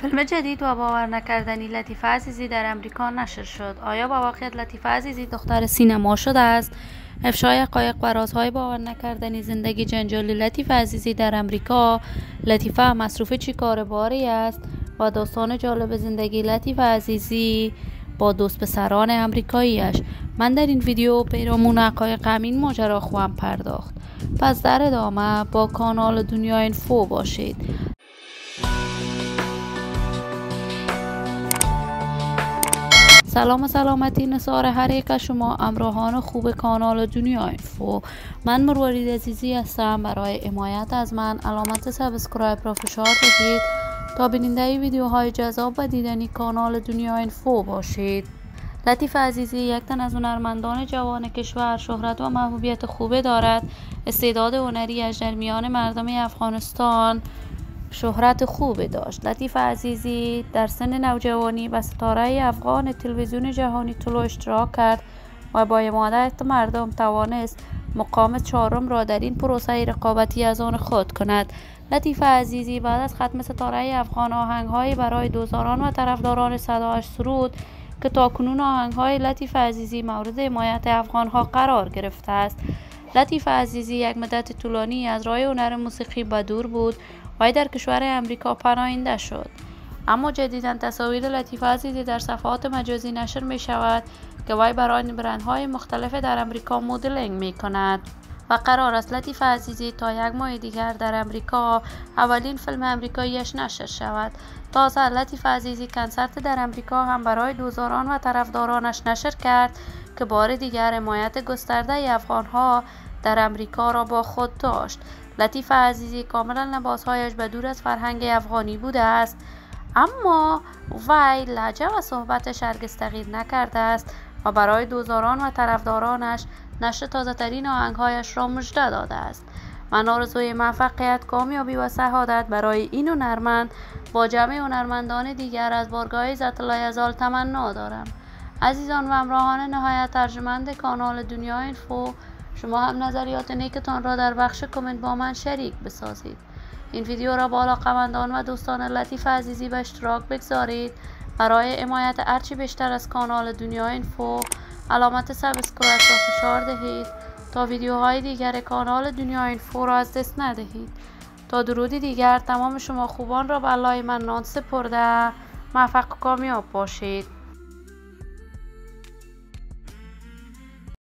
فیلم جدید و باور نکردنی لطیفه عزیزی در امریکا نشر شد. آیا با واقعیت لطیفه عزیزی دختر سینما شده است؟ افشای حقایق و رازهای باور نکردنی زندگی جنجالی لطیفه عزیزی در امریکا. لطیفه مصروف چیکار باری است و داستان جالب زندگی لطیفه عزیزی با دوست پسران امریکاییش. من در این ویدیو پیرامون حقایق همین ماجرا خواهم پرداخت. پس در ادامه با کانال دنیا اینفو باشید. سلام و سلامتی نثار هر یک از شما همراهان خوب کانال دنیا اینفو. من مروارید عزیزی هستم. برای حمایت از من علامت سابسکرایب را فشار دهید تا بیننده ویدیوهای جذاب و دیدنی کانال دنیا اینفو باشید. لطیفه عزیزی یک تن از هنرمندان جوان کشور، شهرت و محبوبیت خوبه دارد. استعداد هنری‌اش در میان مردم افغانستان شهرت خوبی داشت. لطیفه عزیزی در سن نوجوانی به ستاره افغان تلویزیون جهانی طلوع اشتراک کرد و با حمایت مردم توانست مقام 4 را در این پروسه رقابتی از آن خود کند. لطیفه عزیزی بعد از ختم ستاره افغان آهنگ‌هایی برای دوستداران و طرفداران صدایش سرود که تاکنون آهنگ‌های لطیفه عزیزی مورد حمایت افغان‌ها قرار گرفته است. لطیفه عزیزی یک مدت طولانی از راه هنر موسیقی به دور بود و در کشور امریکا پناهنده شد. اما جدیداً تصاویر لطیفه عزیزی در صفحات مجازی نشر می شود که وی برای برندهای مختلف در امریکا مدلینگ می کند و قرار است لطیفه عزیزی تا 1 ماه دیگر در امریکا اولین فیلم امریکاییش نشر شود. تازه لطیفه عزیزی کنسرت در امریکا هم برای دوستداران و طرفدارانش نشر کرد که بار دیگر حمایت گسترده افغانها در امریکا را با خود داشت. لطیفه عزیزی کاملا لباسهایش به دور از فرهنگ افغانی بوده است، اما وی لهجه و صحبتش هرگز تغییر نکرده است و برای دوستداران و طرفدارانش نشر تازه ترین آهنگهایش را مژده داده است. من آرزوی موفقیت، کامیابی و سعادت برای این هنرمند با جمع هنرمندان دیگر از بارگاه ذات العزال تمنا دارم. عزیزان و همراهان نهایت ارجمند کانال دنیا اینفو، شما هم نظریات نیکتان را در بخش کامنت با من شریک بسازید. این ویدیو را با علاقه‌مندان و دوستان لطیفه عزیزی به اشتراک بگذارید. برای حمایت هرچی بیشتر از کانال دنیا اینفو علامت سابسکرایب را فشار دهید تا ویدیوهای دیگر کانال دنیا اینفو را از دست ندهید. تا درودی دیگر تمام شما خوبان را به الله منان سپرده موفق و کامیاب باشید.